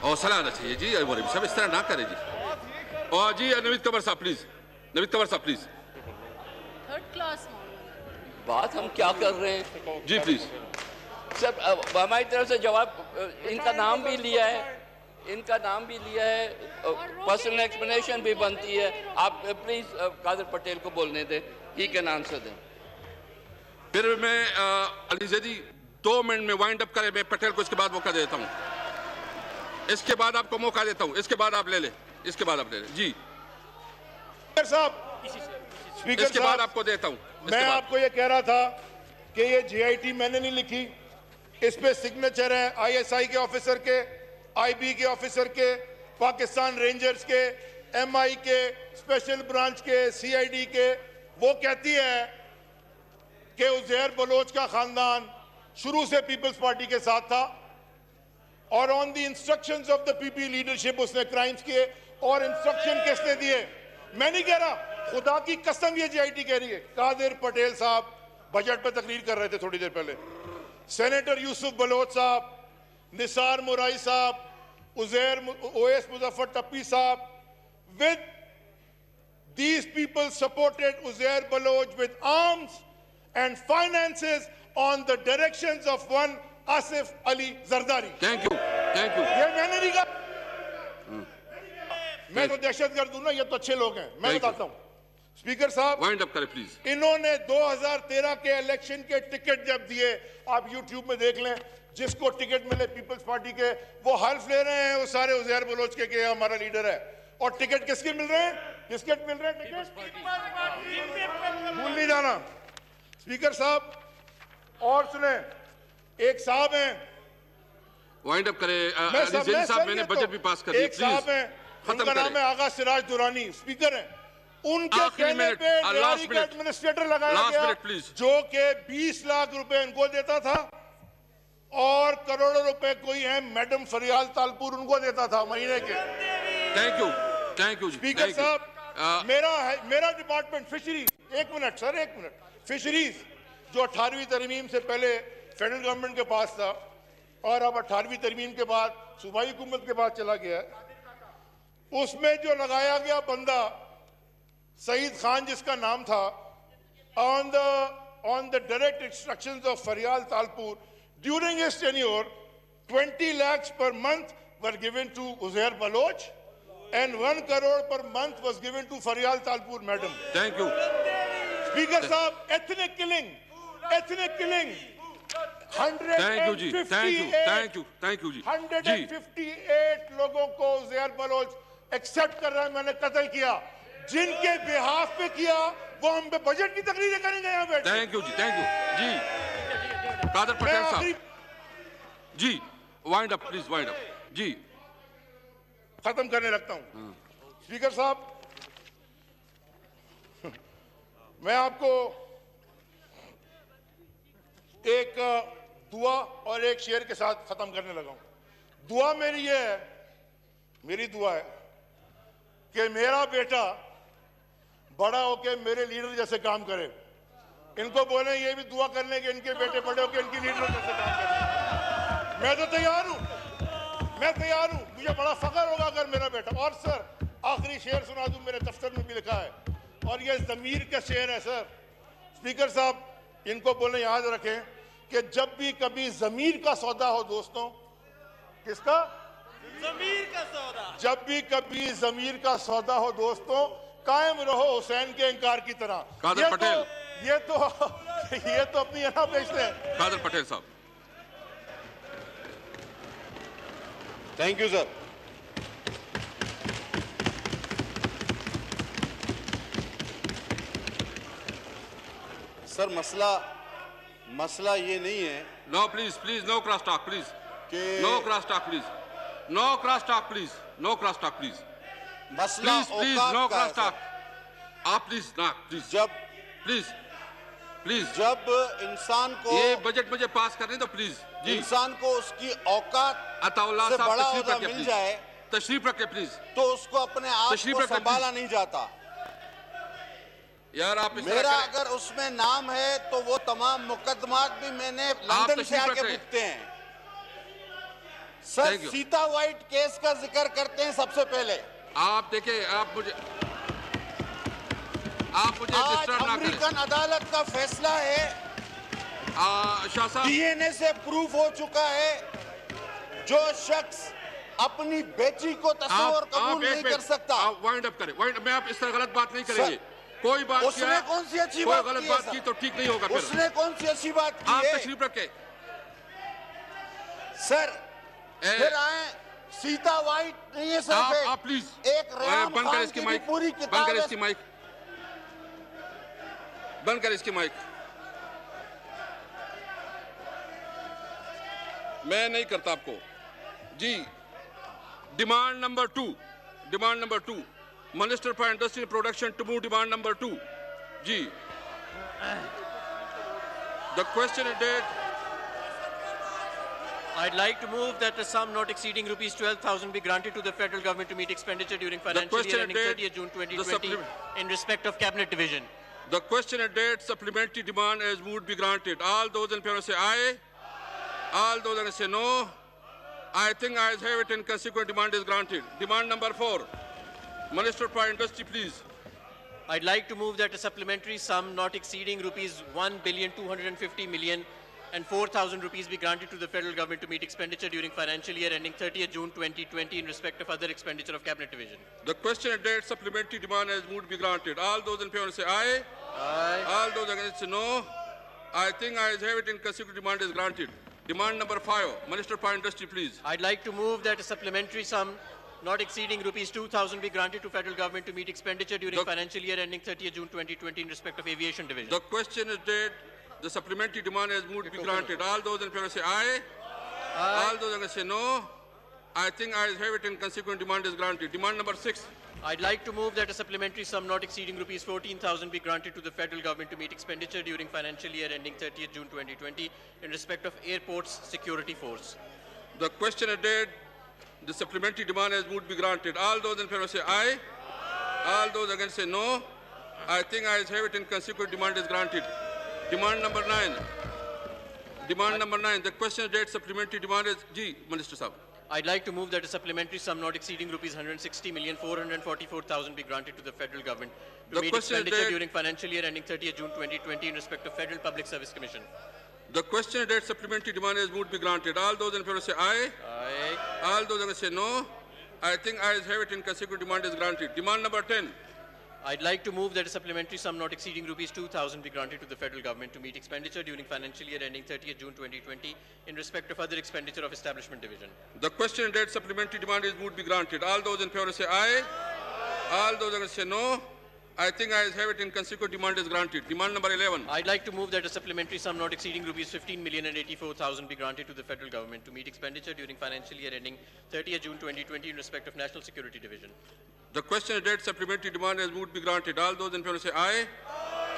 हौसला आना चाहिए जी। मौलवी साहब इस तरह ना करें जी। और जी नवीद कमर साहब प्लीज, नवीद कमर साहब प्लीज। थर्ड क्लास बात हम क्या कर रहे हैं जी प्लीज सर। हमारी तरफ से जवाब, इनका नाम भी लिया है, इनका नाम भी लिया है, पर्सनल एक्सप्लेनेशन भी बनती है। आप प्लीज कादर पटेल को बोलने दें, ही कैन आंसर दें। फिर मैं अली जैदी 2 मिनट में वाइंड अप करें। मैं पटेल को इसके बाद मौका देता हूँ, इसके बाद आपको मौका देता हूँ, इसके बाद आप ले लें, इसके बाद आप ले लें जी। स्पीकर साहब, इसके बाद आपको देता हूँ। मैं आपको ये कह रहा था कि ये जीआईटी मैंने नहीं लिखी, इस पे सिग्नेचर है आईएसआई के ऑफिसर के, आईबी के ऑफिसर के, पाकिस्तान रेंजर्स के, एमआई के, स्पेशल ब्रांच के, सीआईडी के। वो कहती है कि उज़ैर बलोच का खानदान शुरू से पीपल्स पार्टी के साथ था और on the instructions of the PP leadership उसने क्राइम्स किए। और इंस्ट्रक्शन किसने दिए? मैं नहीं कह रहा, खुदा की कसम ये जीआईटी कह रही है। कादिर पटेल साहब बजट पे तकरीर कर रहे थे थोड़ी देर पहले, सेनेटर यूसुफ बलोच साहब, निसार मुराई साहब, ओएस मुजफ्फर टप्पी साहब, with these people supported Uzair Baloch with arms and finances on the directions of one Asif Ali Zardari. Thank you, thank you. ये मैंने नहीं कहा, मैं तो दहशतगर्द हूं ना, ये तो अच्छे लोग हैं। मैं बताता हूं स्पीकर साहब, वाइंड अप करें प्लीज। इन्होंने 2013 के इलेक्शन के टिकट जब दिए, आप यूट्यूब में देख लें, जिसको टिकट मिले पीपल्स पार्टी के वो हल्फ ले रहे हैं वो सारे उज़ैर बलोच के हमारा लीडर है। और टिकट किसके मिल रहे हैं? किसके मिल रहे हैं टिकट? भूल नहीं जाना स्पीकर साहब। और सुने, एक साहब हैं, वाइंड अप करें अली जैदी साहब, मैंने बजट भी पास कर दिया। एक साहब हैं, उनका नाम है आगा सिराज दुरानी, स्पीकर हैं। उनके कहने पे डेयरी का एडमिनिस्ट्रेटर लगाया गया जो कि 20 लाख रुपए इनको देता था और करोड़ों रुपए कोई है मैडम फरियाल तालपुर उनको देता था महीने के। Thank you, thank you speaker साहब, मेरा डिपार्टमेंट फिशरीज, एक मिनट सर, एक मिनट, फिशरीज जो 18वीं तरमीम से पहले फेडरल गवर्नमेंट के पास था और अब 18वीं तरमीम के बाद सूबाई हुकूमत के पास चला गया है, उसमें जो लगाया गया बंदा सईद खान जिसका नाम था, on the direct instructions of Fariyal Talpur during his tenure 20 lakhs per month were given to Uzair Baloch and 1 crore per month was given to Farial Talpur madam. Thank you. Speaker साहब, ethnic killing. 158 लोगों को Uzair Bloch accept कर रहा है, मैंने कत्ल किया, जिनके बिहाफ पे किया वो हम पे बजट की तकरीरें करेंगे यहाँ बैठ। थैंक यू जी, थैंक यू जी। कादर पटेल साहब जी, wind up please, wind up जी। खत्म करने लगता हूं स्पीकर साहब। मैं आपको एक दुआ और एक शेर के साथ खत्म करने लगा हूं। दुआ मेरी ये है, मेरी दुआ है कि मेरा बेटा बड़ा होके मेरे लीडर जैसे काम करे। इनको बोले ये भी दुआ करने के इनके बेटे बड़े होके इनकी लीडर जैसे काम करे। मैं तो तैयार हूं, मैं तैयार हूं, मुझे बड़ा फख्र होगा अगर मेरा बेटा। और सर आखिरी शेर सुना दूं, मेरे दफ्तर में भी लिखा है और ये ज़मीर का शेर है सर। स्पीकर साहब, इनको बोले याद रखें कि जब भी कभी ज़मीर का सौदा हो दोस्तों, किसका? ज़मीर का सौदा। जब भी कभी ज़मीर का सौदा हो दोस्तों, कायम रहो हुसैन के इंकार की तरह। कादर पटेल, ये तो अपनी अना बेचते हैं। कादर पटेल साहब। Thank you sir. सर मसला ये नहीं है। No please, please no cross talk please, no cross talk please, no cross talk please, no cross talk please, मसला प्लीज नो क्रॉस टॉक। आप प्लीज ना, प्लीज प्लीज जब इंसान को ये बजट मुझे पास करने दो प्लीज जी। इंसान को उसकी औकात अताउल्लाह से साहब बड़ा तशरीफ औहदा रखे मिल प्लीज, जाए तशरीफ रखे प्लीज, तो उसको अपने आप तशरीफ को रखें, संभाला प्लीज। नहीं जाता। यार आप मेरा अगर उसमें नाम है तो वो तमाम मुकदमात भी मैंने लंदन से आके भुगते हैं। Sir Thank you. Sita white case का जिक्र करते हैं सबसे पहले। आप देखिए, आप मुझे आज डिस्टर्ब ना करें। अमेरिकन अदालत का फैसला है, शाह साहब, डीएनए से प्रूफ हो चुका है, जो शख्स अपनी बेटी को तस्वीर कबूल नहीं कर सकता। आप वाइंड अप करें, मैं आप इस तरह गलत बात नहीं करेंगे। कोई बात उसने कौन सी अच्छी कोई बात गलत की है, बात सर? की तो ठीक नहीं होगा। फिर उसने कौन सी अच्छी बात की आप है? तशरीफ रखें। सर फिर आए, सीता वाइट नहीं है सर। आप प्लीज एक रेहान बंद कर खान इसकी की माइक, भी पूरी बंद किताब कर है। इसकी माइक, बंद कर इसकी माइक। मैं नहीं करता आपको जी। Demand number 2, minister for industry and production to move demand number 2 जी। The question is that. I'd like to move that a sum not exceeding rupees 12,000 be granted to the federal government to meet expenditure during financial year ending 30th June 2020 in respect of cabinet division. The question and date supplementary demand as moved be granted. All those in favor say aye. All those against say no. I think ayes have it and consequent demand is granted. Demand number 4. Minister for Industry, please. I'd like to move that a supplementary sum not exceeding rupees 1,250,000,000 and 4,000 rupees be granted to the federal government to meet expenditure during financial year ending 30th June 2020 in respect of other expenditure of cabinet division. The question and date supplementary demand as moved be granted. All those in favor say aye. Aye. All those against say no. I think ayes have it and consequent demand is granted. Demand number 5. Minister for Industry, please. I'd like to move that a supplementary sum not exceeding rupees 2,000 be granted to federal government to meet expenditure during financial year ending 30th June 2020 in respect of aviation division. The question is date. The supplementary demand as moved be granted. All those in favor say aye. All those against say no. I think ayes have it and consequent demand is granted. Demand number 6. I'd like to move that a supplementary sum not exceeding rupees 14,000 be granted to the federal government to meet expenditure during financial year ending 30th June 2020 in respect of airports security force. The question is date. The supplementary demand as moved be granted. All those in favor say aye. All those against say no. I think ayes have it and consequent demand is granted. Demand number 9. Demand number 9. The question date supplementary demand is G. Minister Sahab. I'd like to move that a supplementary sum not exceeding rupees 160,444,000 be granted to the federal government to The meet question expenditure date- during financial year ending 30th June 2020 in respect of Federal Public Service Commission. The question date supplementary demand as moved be granted. All those in favor say aye. Aye. All those against say no. I think ayes have it and consequent demand is granted. Demand number 10. I'd like to move that a supplementary sum not exceeding rupees 2,000 be granted to the federal government to meet expenditure during financial year ending 30th June 2020 in respect of other expenditure of establishment division. The question date supplementary demand is moved be granted. All those in favor say aye. All those against say no. I think ayes have it and consequent demand is granted. Demand number 11. I'd like to move that a supplementary sum not exceeding rupees 15,084,000 be granted to the federal government to meet expenditure during financial year ending 30th June 2020 in respect of National Security Division. The question date supplementary demand as moved be granted. All those in favor say aye.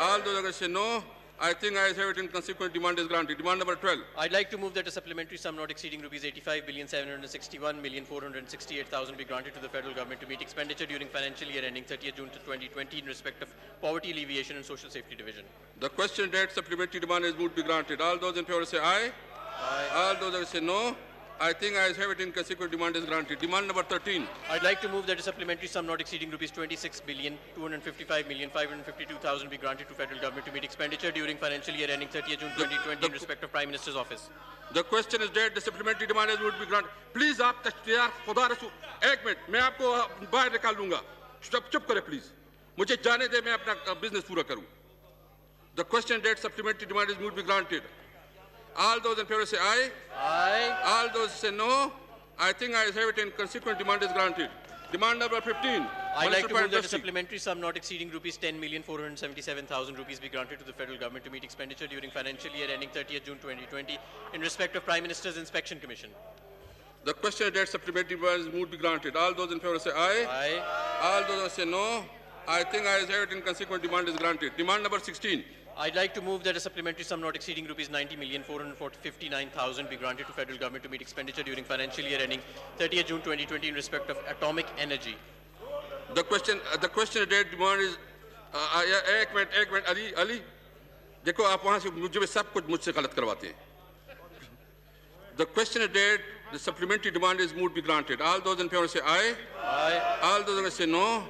All those against say no. I think ayes have it and consequent demand is granted. Demand number 12. I'd like to move that a supplementary sum not exceeding rupees 85,761,468,000 be granted to the federal government to meet expenditure during financial year ending 30th June 2020 in respect of Poverty Alleviation and Social Safety Division. The question date supplementary demand is moved be granted. All those in favor say aye. Aye. All those against say no. I think ayes have it and consequent demand is granted. Demand number 13. I'd like to move that a supplementary sum not exceeding rupees 26,255,552,000 be granted to federal government to meet expenditure during financial year ending 30th June 2020 in respect of Prime Minister's office. The question is date. The supplementary demand is moved be granted. Please आप तश्तियार खुदा रसूल एक minute मैं आपको बाहर निकाल दूंगा. चुप करें please. मुझे जाने दे मैं अपना business पूरा करूं. The question date supplementary demand is moved be granted. All those in favor say aye. Aye. All those say no. I think ayes have it and consequent demand is granted. Demand number 15. I'd like to move that a Industry. supplementary sum not exceeding rupees 10,477,000 rupees be granted to the federal government to meet expenditure during financial year ending 30th June 2020 in respect of Prime Minister's Inspection Commission. The question date supplementary demand is moved be granted. All those in favor say aye. Aye. All those say no. I think ayes have it and consequent demand is granted. Demand number 16. I'd like to move that a supplementary sum not exceeding rupees 90,459,000 be granted to federal government to meet expenditure during financial year ending 30th June 2020 in respect of atomic energy. The question date demand is एक minute Ali देखो आप वहां से मुझे सब कुछ मुझसे गलत करवाते हैं. The question date The supplementary demand is moved be granted. All those in favor say aye. Aye. All those against say no.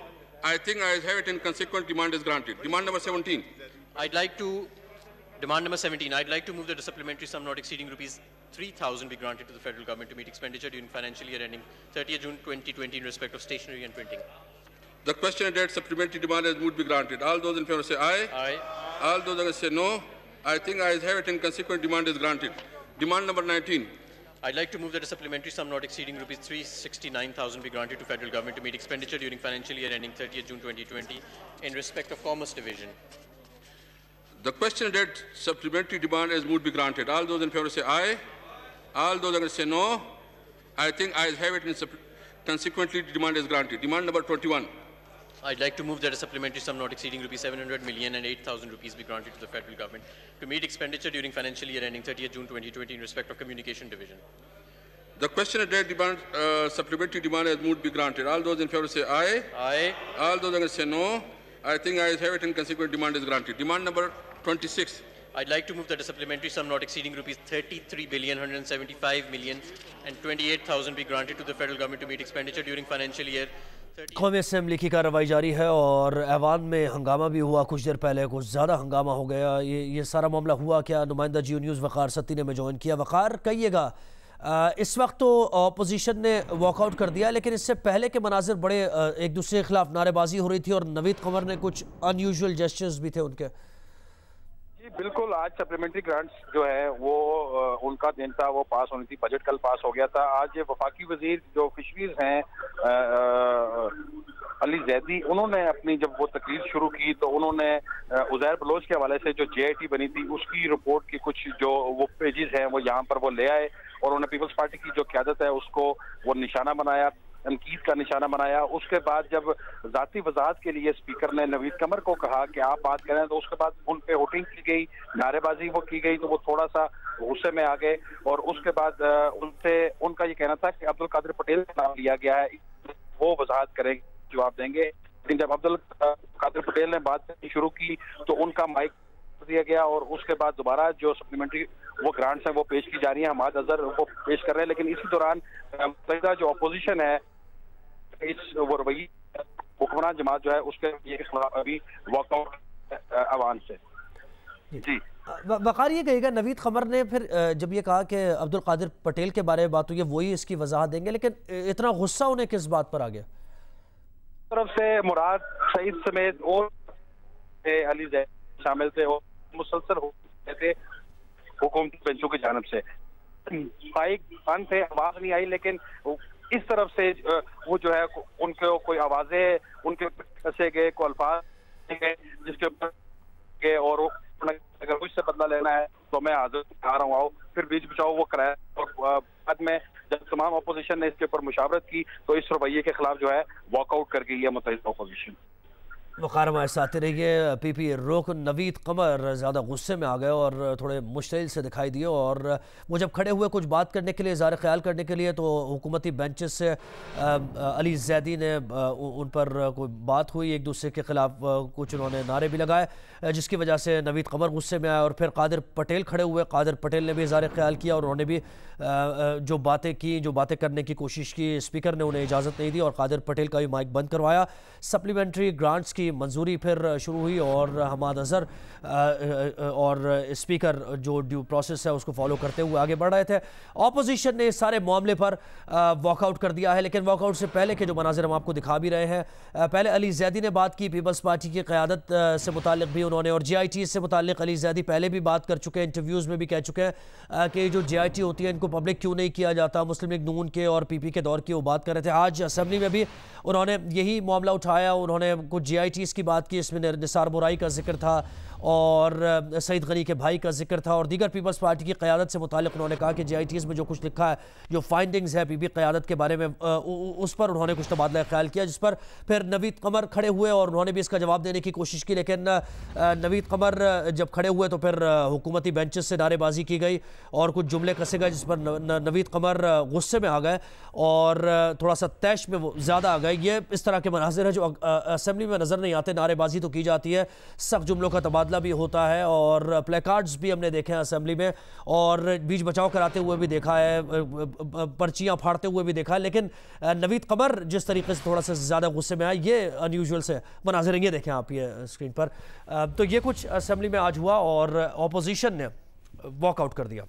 I think I have it, and consequent demand is granted. Demand number 17. Demand number 17. I'd like to move that the supplementary sum not exceeding rupees 3,000 be granted to the federal government to meet expenditure during financial year ending 30th June 2020 in respect of stationery and printing. The question that supplementary demand is moved be granted. All those in favor say aye. Aye. All those against say no. I think I have it, and consequent demand is granted. Demand number 19. I'd like to move that a supplementary sum not exceeding rupees 369,000 be granted to federal government to meet expenditure during financial year ending 30th June 2020 in respect of Commerce Division. The question that supplementary demand is moved be granted. All those in favor say aye. All those against say no. I think I have it, and consequently demand is granted. Demand number 21. I'd like to move that a supplementary sum not exceeding rupees 700 million and 8,000 rupees be granted to the federal government to meet expenditure during financial year ending 30th June 2020 in respect of Communication Division. The question that demand supplementary demand is moved be granted. All those in favor say aye. Aye. All those against say no. I think I have it, and consequent demand is granted. Demand number 26. I'd like to move that a supplementary sum not exceeding rupees 33,175 million and 28,000 be granted to the federal government to meet expenditure during financial year. कौमी assembly की कार्रवाई जारी है और ऐवान में हंगामा भी हुआ कुछ देर पहले, कुछ ज़्यादा हंगामा हो गया। ये सारा मामला हुआ क्या? नुमाइंदा जियो न्यूज़ वक़ार सत्ती ने में ज्वाइन किया। वक़ार, कहिएगा, इस वक्त तो अपोजिशन ने वॉकआउट कर दिया, लेकिन इससे पहले के मनाजिर बड़े एक दूसरे के खिलाफ नारेबाजी हो रही थी और नवीद कमर ने कुछ अनयूजुअल जेस्चर्स भी थे उनके। बिल्कुल, आज सप्लीमेंट्री ग्रांट्स जो है वो उनका दिन था, वो पास होनी थी। बजट कल पास हो गया था। आज वफाकी वजीर जो फिशरीज हैं अली जैदी, उन्होंने अपनी जब वो तकरीर शुरू की तो उन्होंने उज़ैर बलोच के हवाले से जो JIT बनी थी उसकी रिपोर्ट की कुछ जो वो पेजेस हैं वो यहाँ पर वो ले आए और उन्होंने पीपल्स पार्टी की जो क़यादत है उसको वो निशाना बनाया, तनकीद का निशाना बनाया। उसके बाद जब जाती वजाहत के लिए स्पीकर ने नवीद कमर को कहा कि आप बात करें, तो उसके बाद उन पे वोटिंग की गई, नारेबाजी वो की गई, तो वो थोड़ा सा गुस्से में आ गए और उसके बाद उनसे उनका ये कहना था कि अब्दुल कादिर पटेल का नाम लिया गया है, वो वजाहत करेंगे, जवाब देंगे। लेकिन जब अब्दुल कादिर पटेल ने बात करनी शुरू की तो उनका माइक दिया गया और उसके बाद दोबारा जो सप्लीमेंट्री वो ग्रांट्स हैं वो पेश की जा रही है। हमाद अजहर वो पेश कर रहे हैं, लेकिन इसी दौरान जो अपोजिशन है इस वो रवैये हुक्मरान जमात जो है उसके खिलाफ अभी वॉकआउट अवान से। जी वक़ार, ये कहेगा नवीद कमर ने फिर जब ये कहा कि अब्दुल कादिर पटेल के बारे में बात हुई है वही इसकी वजाहत देंगे, लेकिन इतना गुस्सा उन्हें किस बात पर आ गया? तरफ से मुराद सईद समेत और अली जैद शामिल थे और मुसलसल हो थे हुकूमती बेंचों की जानब से। माइक बंद थे, आवाज नहीं आई, लेकिन इस तरफ से वो जो है उनके कोई आवाजें उनके कसे गए, कोई अल्फाज गए जिसके ऊपर और अगर मुझसे बदला लेना है तो मैं हाजिर आ रहा हूँ, आओ, फिर बीच बचाओ वो कराया। और बाद में जब तमाम अपोजिशन ने इसके ऊपर मुशावरत की तो इस रवैये के खिलाफ जो है वॉकआउट कर गई है मुत्तहिदा अपोजिशन। वक़ार हमारे साथ रहिए। PP रुकन नवीद कमर ज़्यादा गुस्से में आ गए और थोड़े मुश्तिल से दिखाई दिए और वो जब खड़े हुए कुछ बात करने के लिए, इज़हार ख्याल करने के लिए, तो हुकूमती बेंचेस से अली जैदी ने उन पर कोई बात हुई, एक दूसरे के ख़िलाफ़ कुछ उन्होंने नारे भी लगाए जिसकी वजह से नवीद कमर गुस्से में आए और फिर कादिर पटेल खड़े हुए। कादिर पटेल ने भी इज़हार ख्याल किया और उन्होंने भी जो बातें की, जो बातें करने की कोशिश की, स्पीकर ने उन्हें इजाज़त नहीं दी और कादिर पटेल का भी माइक बंद करवाया। सप्लीमेंट्री ग्रांट्स की मंजूरी फिर शुरू हुई और हमाद अजहर और स्पीकर जो ड्यू प्रोसेस है उसको फॉलो करते हुए आगे बढ़ रहे थे। ऑपोजिशन ने इस सारे मामले पर वॉकआउट कर दिया है, लेकिन वॉकआउट से पहले के जो मनाजिर हम आपको दिखा भी रहे हैं, पहले अली जैदी ने बात की पीपल्स पार्टी की क़यादत से मुतालिक भी उन्होंने, और JIT से मुतालिक अली जैदी पहले भी बात कर चुके हैं, इंटरव्यूज़ में भी कह चुके हैं कि जो JIT होती है इनको पब्लिक क्यों नहीं किया जाता। मुस्लिम लीग नून के और PP के दौर की वो बात कर रहे थे। आज असम्बली में भी उन्होंने यही मामला उठाया, उन्होंने कुछ JITs की बात की, इसमें निसार बुराई का जिक्र था और सईद गनी के भाई का जिक्र था और दीगर पीपल्स पार्टी की क़यादत से मुतालिक उन्होंने कहा कि JITs में जो कुछ लिखा है, जो फाइंडिंग्स है PP क़यादत के बारे में, उस पर उन्होंने कुछ तबादला ख्याल किया, जिस पर फिर नवीद कमर खड़े हुए और उन्होंने भी इसका जवाब देने की कोशिश की। लेकिन नवीद कमर जब खड़े हुए तो फिर हुकूमती बेंचेस से नारेबाजी की गई और कुछ जुमले कसे गए जिस पर नवीद कमर गुस्से में आ गए और थोड़ा सा तैश में वो ज़्यादा आ गए। ये इस तरह के मनाजिर है जो असम्बली में नज़र नहीं आते। नारेबाजी तो की जाती है, सख्त जुमलों का तबादला तबादला भी होता है और प्ले कार्ड्स भी हमने देखे हैं असेंबली में, और बीच बचाव कराते हुए भी देखा है, पर्चियां फाड़ते हुए भी देखा है। लेकिन नवीद कमर जिस तरीके से थोड़ा सा ज़्यादा गुस्से में आया, ये अनयूजुअल से मनाज़िर, ये देखें आप ये स्क्रीन पर। तो ये कुछ असेंबली में आज हुआ और ऑपोजिशन ने वॉकआउट कर दिया।